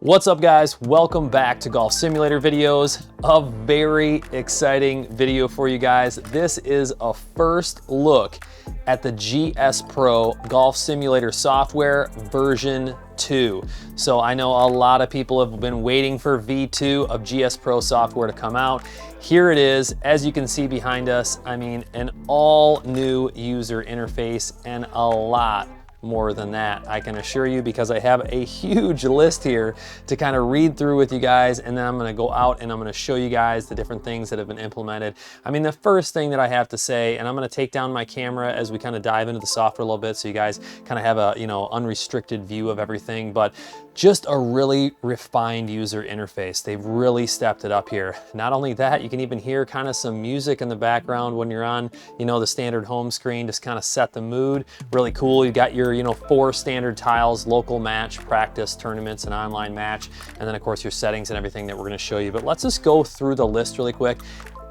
What's up, guys? Welcome back to Golf Simulator videos. A very exciting video for you guys. This is a first look at the GSPRO Golf Simulator Software version 2. So I know a lot of people have been waiting for V2 of GSPRO software to come out. Here it is. As you can see behind us, I mean, an all new user interface and a lot more than that, I can assure you, because I have a huge list here to kind of read through with you guys, and then I'm going to go out and I'm going to show you guys the different things that have been implemented. I mean, the first thing that I have to say, and I'm going to take down my camera as we kind of dive into the software a little bit so you guys kind of have a, unrestricted view of everything, but just a really refined user interface. They've really stepped it up here. Not only that, you can even hear kind of some music in the background when you're on, the standard home screen, just kind of set the mood. Really cool. You got your 4 standard tiles: local match, practice, tournaments, and online match, and then of course your settings and everything that we're going to show you. But let's just go through the list really quick.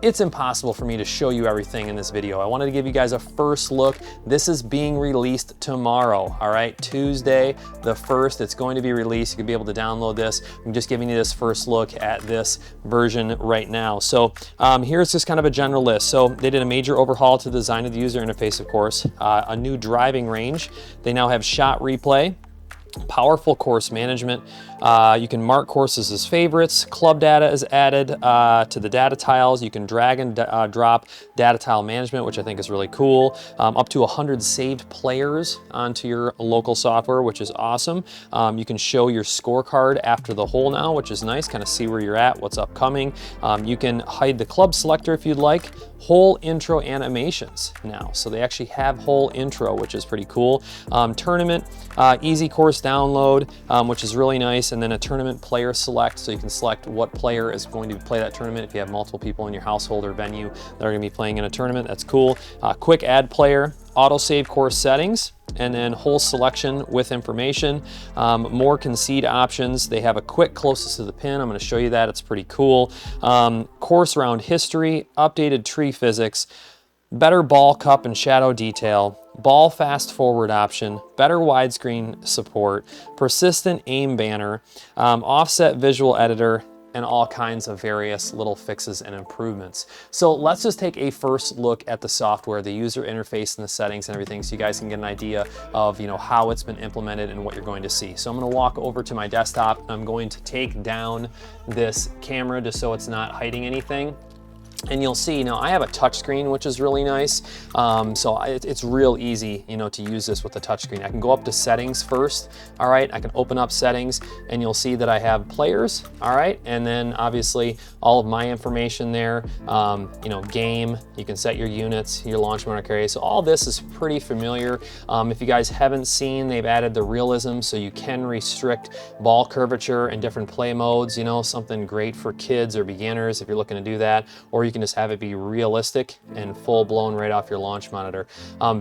It's impossible for me to show you everything in this video. I wanted to give you guys a first look. This is being released tomorrow, all right? Tuesday the 1st, it's going to be released. You can be able to download this. I'm just giving you this first look at this version right now. So here's just kind of a general list. So they did a major overhaul to the design of the user interface, of course. A new driving range. They now have shot replay. Powerful course management. You can mark courses as favorites. Club data is added to the data tiles. You can drag and drop data tile management, which I think is really cool. Up to 100 saved players onto your local software, which is awesome. You can show your scorecard after the hole now, which is nice, kind of see where you're at, what's upcoming. You can hide the club selector if you'd like. Hole intro animations now. So they actually have hole intro, which is pretty cool. Tournament, easy course download, which is really nice. And then a tournament player select, so you can select what player is going to play that tournament. If you have multiple people in your household or venue that are going to be playing in a tournament, that's cool. Quick add player, auto save course settings, and then hole selection with information. More concede options. They have a quick closest to the pin. I'm going to show you that. It's pretty cool. Course round history, updated tree physics, better ball cup and shadow detail, ball fast forward option, better widescreen support, persistent aim banner, offset visual editor, and all kinds of various little fixes and improvements. So let's just take a first look at the software, the user interface and the settings and everything, so you guys can get an idea of how it's been implemented and what you're going to see. So I'm going to walk over to my desktop. I'm going to take down this camera just so it's not hiding anything. And you'll see now I have a touch screen, which is really nice. So it's real easy, to use this with the touch screen. I can go up to settings first. All right, I can open up settings, and you'll see that I have players. All right, and then obviously all of my information there. Game. You can set your units, your launch mode carry. So all this is pretty familiar. If you guys haven't seen, they've added the realism, so you can restrict ball curvature and different play modes. Something great for kids or beginners if you're looking to do that, or you can just have it be realistic and full blown right off your launch monitor.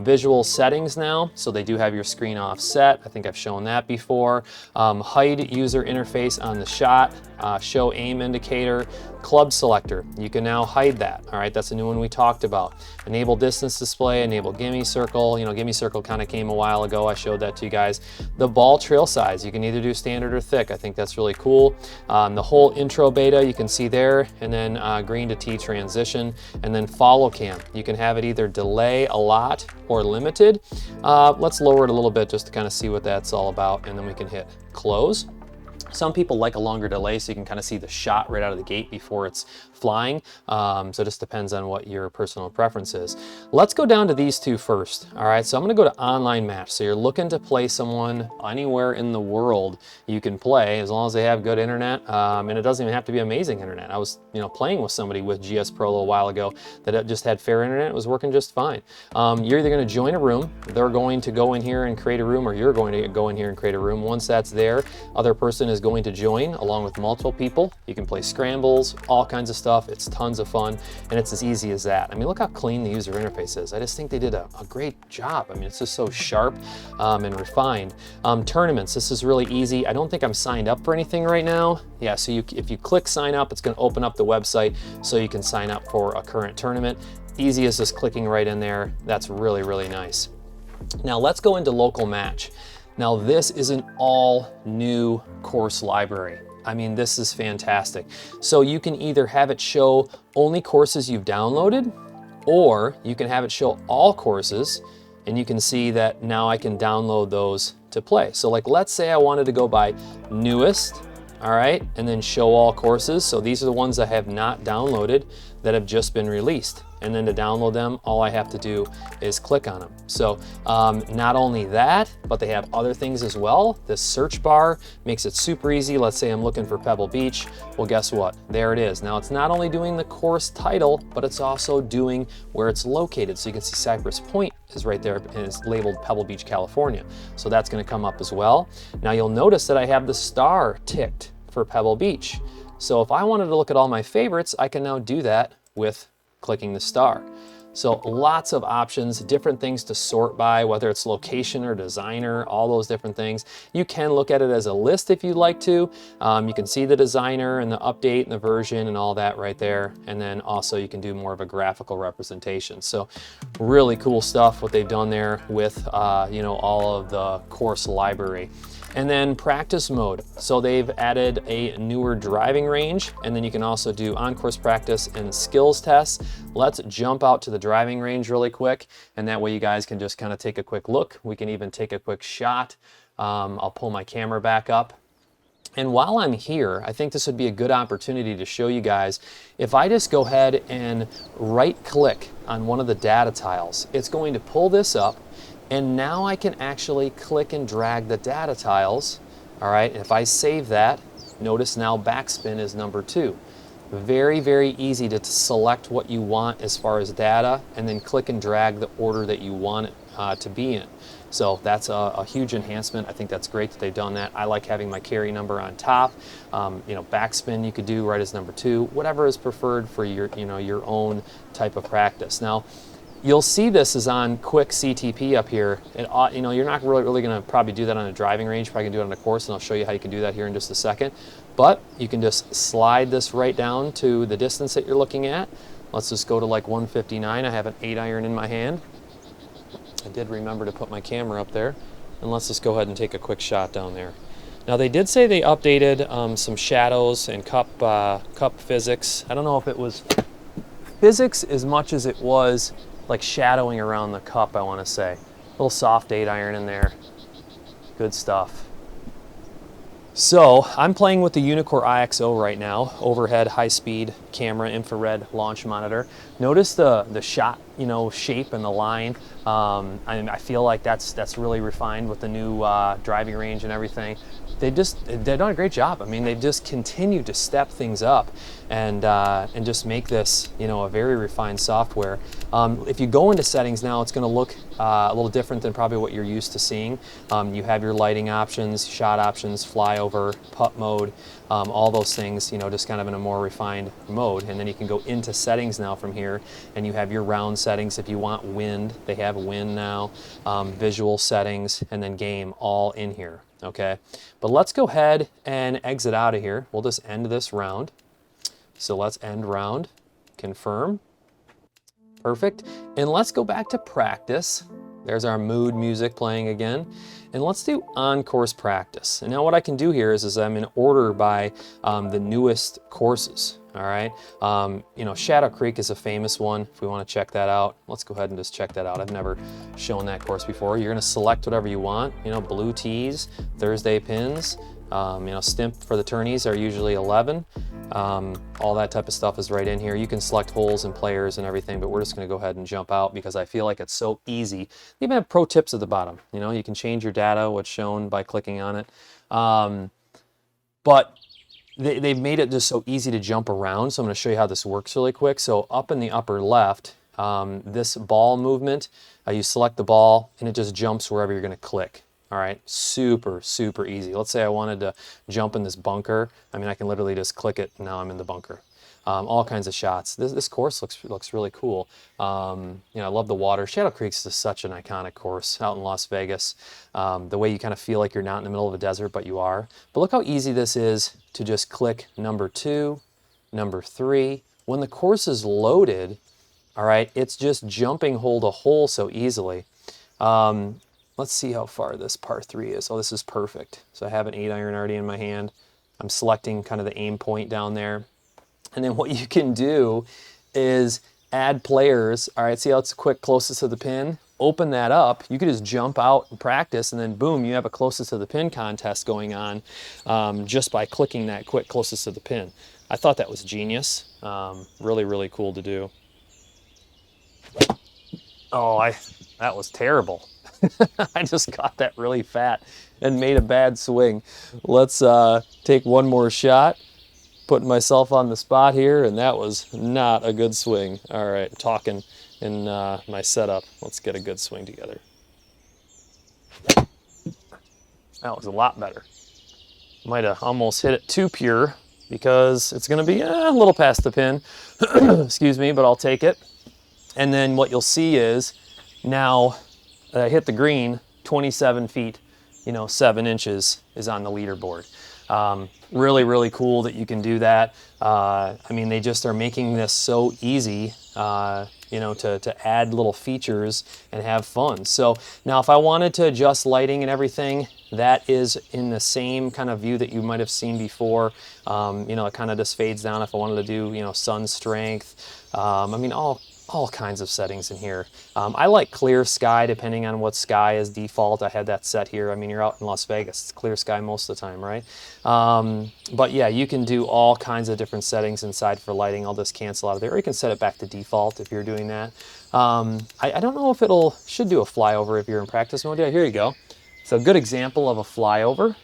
Visual settings now, so they do have your screen offset. I think I've shown that before. Hide user interface on the shot, show aim indicator, club selector. You can now hide that. All right, that's a new one we talked about. Enable distance display, enable gimme circle. Gimme circle kind of came a while ago. I showed that to you guys. The ball trail size, you can either do standard or thick. I think that's really cool. The whole intro beta, you can see there, and then green to T transition, and then follow cam. You can have it either delay a lot or limited. Let's lower it a little bit just to kind of see what that's all about, and then we can hit close. Some people like a longer delay so you can kind of see the shot right out of the gate before it's flying. So it just depends on what your personal preference is. Let's go down to these two first. All right, so I'm going to go to online match. So you're looking to play someone anywhere in the world you can play, as long as they have good internet. And it doesn't even have to be amazing internet. I was playing with somebody with GSPRO a little while ago that just had fair internet. It was working just fine. You're either going to join a room, they're going to go in here and create a room, or you're going to go in here and create a room. Once that's there, other person is going to join along with multiple people. You can play scrambles, all kinds of stuff. It's tons of fun, and it's as easy as that. I mean, look how clean the user interface is. I just think they did a great job. I mean, it's just so sharp and refined. Tournaments, this is really easy. I don't think I'm signed up for anything right now. Yeah, so if you click sign up, it's going to open up the website so you can sign up for a current tournament. Easy as just clicking right in there. That's really, really nice. Now let's go into local match. Now this is an all new course library. I mean, this is fantastic. So you can either have it show only courses you've downloaded, or you can have it show all courses, and you can see that now I can download those to play. So like, let's say I wanted to go by newest, all right, and then show all courses. So these are the ones I have not downloaded that have just been released. And then to download them, all I have to do is click on them. So not only that, but they have other things as well. This search bar makes it super easy. Let's say I'm looking for Pebble Beach. Well, guess what? There it is. Now it's not only doing the course title, but it's also doing where it's located. So you can see Cypress Point is right there and it's labeled Pebble Beach, California. So that's gonna come up as well. Now you'll notice that I have the star ticked for Pebble Beach. So if I wanted to look at all my favorites, I can now do that with clicking the star. So lots of options, different things to sort by, whether it's location or designer, all those different things. You can look at it as a list if you'd like to. You can see the designer and the update and the version and all that right there. And then also you can do more of a graphical representation. So really cool stuff what they've done there with you know, all of the course library. And then practice mode. So they've added a newer driving range, and then you can also do on-course practice and skills tests. Let's jump out to the driving range really quick, and that way you guys can just kind of take a quick look. We can even take a quick shot. I'll pull my camera back up. And while I'm here, I think this would be a good opportunity to show you guys, if I just go ahead and right click on one of the data tiles, it's going to pull this up. And now I can actually click and drag the data tiles. All right, if I save that, notice now backspin is number 2. Very, very easy to select what you want as far as data, and then click and drag the order that you want it to be in. So that's a huge enhancement. I think that's great that they've done that. I like having my carry number on top. You know, backspin you could do right as number 2, whatever is preferred for your, you know, your own type of practice. Now, you'll see this is on quick CTP up here. And, you know, you're not really going to probably do that on a driving range. Probably can do it on a course, and I'll show you how you can do that here in just a second. But you can just slide this right down to the distance that you're looking at. Let's just go to like 159. I have an 8-iron in my hand. I did remember to put my camera up there. And let's just go ahead and take a quick shot down there. Now they did say they updated some shadows and cup physics. I don't know if it was physics as much as it was like shadowing around the cup, I want to say. A little soft 8-iron in there. Good stuff. So I'm playing with the Unicore IXO right now, overhead high-speed camera infrared launch monitor. Notice the shot, you know, shape and the line. I feel like that's really refined with the new driving range and everything. They've done a great job. I mean, they've just continued to step things up and just make this, you know, a very refined software. If you go into settings now, it's going to look a little different than probably what you're used to seeing. You have your lighting options, shot options, flyover, putt mode, all those things, you know, just kind of in a more refined mode. And then you can go into settings now from here, and you have your round settings. If you want wind, they have wind now, visual settings, and then game all in here. Okay, but let's go ahead and exit out of here. We'll just end this round. So let's end round, confirm. Perfect. And let's go back to practice. There's our mood music playing again. And let's do on-course practice. And now what I can do here is I'm in order by the newest courses. All right. You know, Shadow Creek is a famous one. If we want to check that out, let's go ahead and just check that out. I've never shown that course before. You're going to select whatever you want. You know, blue tees, Thursday pins. You know, stimp for the tourneys are usually 11. All that type of stuff is right in here. You can select holes and players and everything, but we're just going to go ahead and jump out because I feel like it's so easy. They even have pro tips at the bottom. You know, you can change your data, what's shown by clicking on it. But they've made it just so easy to jump around. So I'm going to show you how this works really quick. So up in the upper left, this ball movement, you select the ball and it just jumps wherever you're going to click. All right, super, super easy. Let's say I wanted to jump in this bunker. I mean, I can literally just click it and now I'm in the bunker. All kinds of shots. This course looks really cool. You know, I love the water. Shadow Creek's just such an iconic course out in Las Vegas. The way you kind of feel like you're not in the middle of a desert, but you are. But look how easy this is to just click number 2, number 3. When the course is loaded, all right, it's just jumping hole to hole so easily. let's see how far this par 3 is. Oh, this is perfect. So I have an 8-iron already in my hand. I'm selecting kind of the aim point down there. And then what you can do is add players. All right, see how it's quick closest to the pin? Open that up. You could just jump out and practice, and then boom, you have a closest to the pin contest going on just by clicking that quick closest to the pin. I thought that was genius. Really, really cool to do. Oh, that was terrible. I just got that really fat and made a bad swing. Let's take one more shot. Putting myself on the spot here, and that was not a good swing. All right, talking in my setup. Let's get a good swing together. That was a lot better. Might have almost hit it too pure because it's going to be a little past the pin. Excuse me, but I'll take it. And then what you'll see is now I hit the green, 27 feet, 7 inches is on the leaderboard. Really, really cool that you can do that. I mean, they just are making this so easy, to add little features and have fun. So now if I wanted to adjust lighting and everything, that is in the same kind of view that you might have seen before. It kind of just fades down if I wanted to do, sun strength. I mean, all kinds of settings in here. I like clear sky depending on what sky is default. I had that set here. I mean, you're out in Las Vegas, it's clear sky most of the time, right? But yeah, you can do all kinds of different settings inside for lighting. I'll just cancel out of there, or you can set it back to default if you're doing that. I don't know if should do a flyover if you're in practice mode. Yeah, here you go. So a good example of a flyover.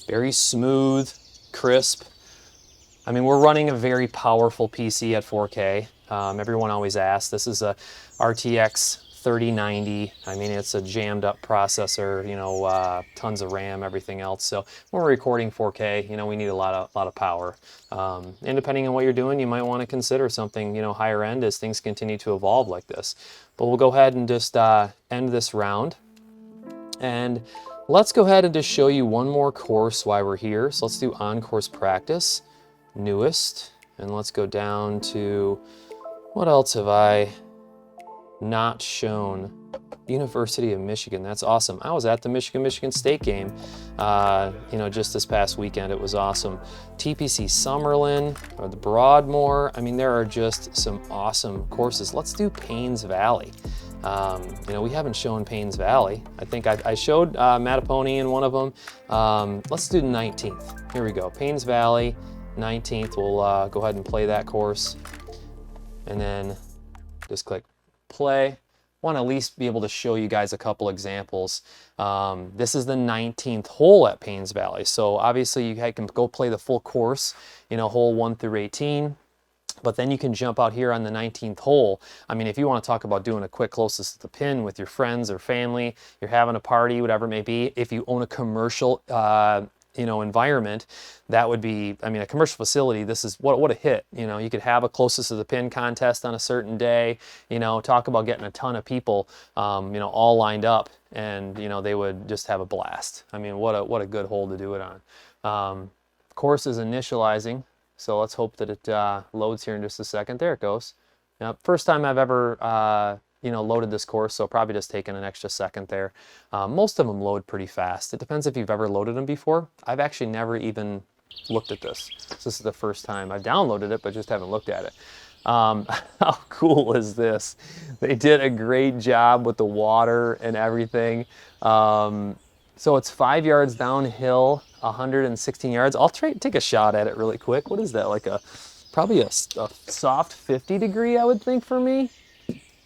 Very smooth, crisp. I mean, we're running a very powerful PC at 4K. Everyone always asks. This is a RTX 3090. I mean, it's a jammed up processor, tons of RAM, everything else. So when we're recording 4K, we need a lot of power. And depending on what you're doing, you might want to consider something, higher end as things continue to evolve like this. But we'll go ahead and just end this round. And let's go ahead and just show you one more course while we're here. So let's do on-course practice, newest, and let's go down to, what else have I not shown? University of Michigan, that's awesome. I was at the Michigan State game, just this past weekend. It was awesome. TPC Summerlin or the Broadmoor. I mean, there are just some awesome courses. Let's do Paynes Valley. We haven't shown Paynes Valley. I think I showed Mattapony in one of them. Let's do 19th. Here we go. Paynes Valley, 19th. We'll go ahead and play that course. And then just click play. Want to at least be able to show you guys a couple examples. This is the 19th hole at Paynes Valley. So obviously you can go play the full course, hole 1 through 18. But then you can jump out here on the 19th hole. I mean, if you want to talk about doing a quick closest to the pin with your friends or family, you're having a party, whatever it may be. If you own a commercial, environment, that would be, I mean, a commercial facility, this is what a hit. You could have a closest to the pin contest on a certain day, talk about getting a ton of people, all lined up, and, they would just have a blast. I mean, what a good hole to do it on. Course is initializing. So let's hope that it loads here in just a second. There it goes. Now, first time I've ever, loaded this course, so probably just taking an extra second there. Most of them load pretty fast. It depends if you've ever loaded them before. I've actually never even looked at this. So this is the first time. I've downloaded it, but just haven't looked at it. How cool is this? They did a great job with the water and everything. So it's 5 yards downhill, 116 yards. I'll take a shot at it really quick. What is that, like probably a soft 50 degree, I would think, for me.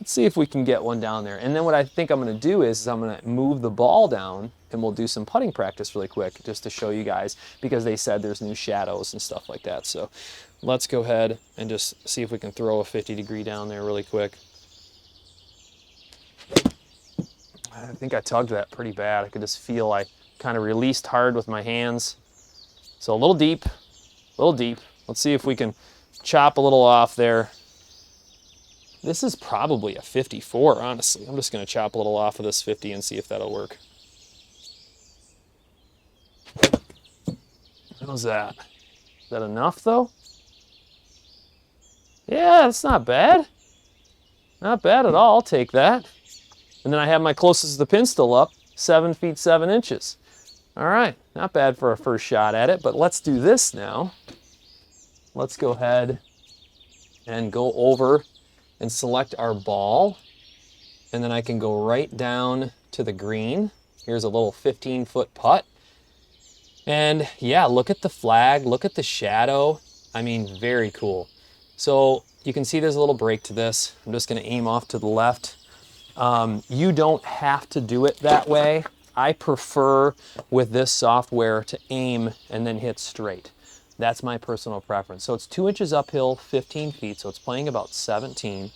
Let's see if we can get one down there. And then what I think I'm gonna do is I'm gonna move the ball down and we'll do some putting practice really quick just to show you guys, because they said there's new shadows and stuff like that. So let's go ahead and just see if we can throw a 50 degree down there really quick. I think I tugged that pretty bad. I could just feel I kind of released hard with my hands. So a little deep, Let's see if we can chop a little off there. This is probably a 54, honestly. I'm just gonna chop a little off of this 50 and see if that'll work. How's that? Is that enough though? Yeah, that's not bad. Not bad at all, I'll take that. And then I have my closest to the pin still up, 7 feet 7 inches. All right, not bad for a first shot at it, but let's do this now. Let's go ahead and go over and select our ball. And then I can go right down to the green. Here's a little 15-foot putt. And yeah, look at the flag, look at the shadow. I mean, very cool. So you can see there's a little break to this. I'm just gonna aim off to the left. You don't have to do it that way. I prefer with this software to aim and then hit straight. That's my personal preference. So it's 2 inches uphill, 15 feet, so it's playing about 17.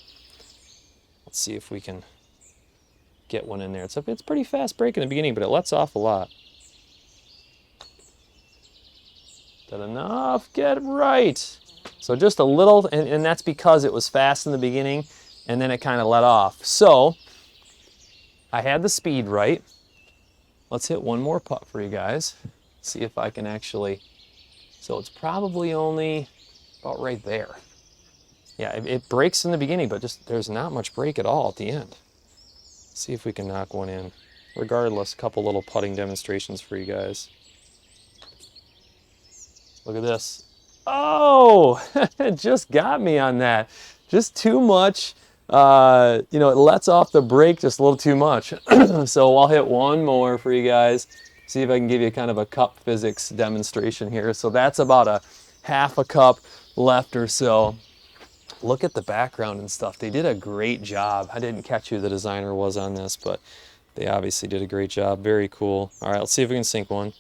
Let's see if we can get one in there. It's pretty fast break in the beginning, but it lets off a lot. Did enough, get it right. So just a little, and that's because it was fast in the beginning, and then it kind of let off. So I had the speed right. Let's hit one more putt for you guys. See if I can actually, so it's probably only about right there. Yeah, it breaks in the beginning, but just there's not much break at all at the end. See if we can knock one in. Regardless, a couple little putting demonstrations for you guys. Look at this. Oh, it just got me on that. Just too much. You know, it lets off the brake just a little too much. So I'll hit one more for you guys. See if I can give you kind of a cup physics demonstration here. So that's about a half a cup left or so. Look at the background and stuff. They did a great job. I didn't catch who the designer was on this, but they obviously did a great job. Very cool. All right, let's see if we can sink one.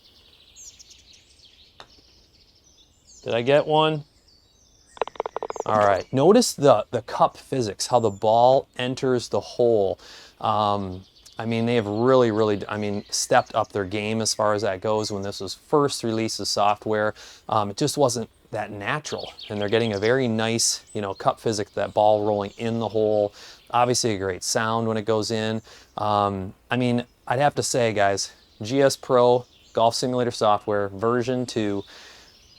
Did I get one? All right, notice the cup physics, how the ball enters the hole. I mean, they have really, stepped up their game as far as that goes. When this was first released as software, it just wasn't that natural. And they're getting a very nice, cup physics, that ball rolling in the hole. Obviously a great sound when it goes in. I mean, I'd have to say, guys, GSPRO Golf Simulator Software version 2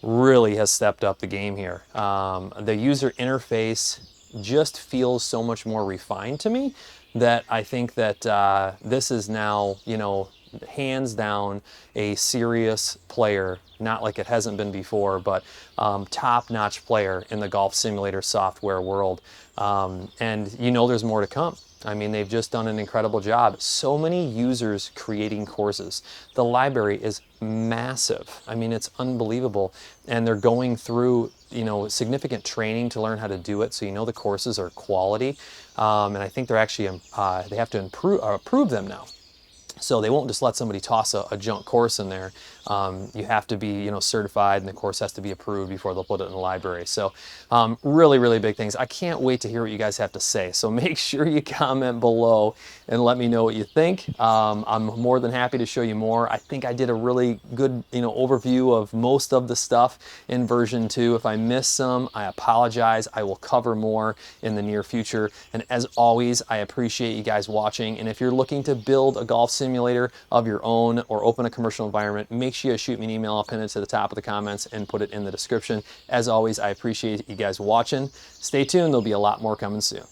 really has stepped up the game here. The user interface just feels so much more refined to me that I think that this is now, hands down a serious player, not like it hasn't been before, but top-notch player in the golf simulator software world. And there's more to come. I mean, they've just done an incredible job. So many users creating courses. The library is massive. I mean, it's unbelievable. And they're going through, significant training to learn how to do it. So the courses are quality. And I think they're actually, they have to approve them now. So they won't just let somebody toss a junk course in there. You have to be, certified, and the course has to be approved before they'll put it in the library. So really big things. I can't wait to hear what you guys have to say. So make sure you comment below and let me know what you think. I'm more than happy to show you more. I think I did a really good, overview of most of the stuff in version 2. If I missed some, I apologize. I will cover more in the near future. And as always, I appreciate you guys watching. And if you're looking to build a golf simulator of your own or open a commercial environment, make sure you shoot me an email. I'll pin it to the top of the comments and put it in the description. As always, I appreciate you guys watching. Stay tuned. There'll be a lot more coming soon.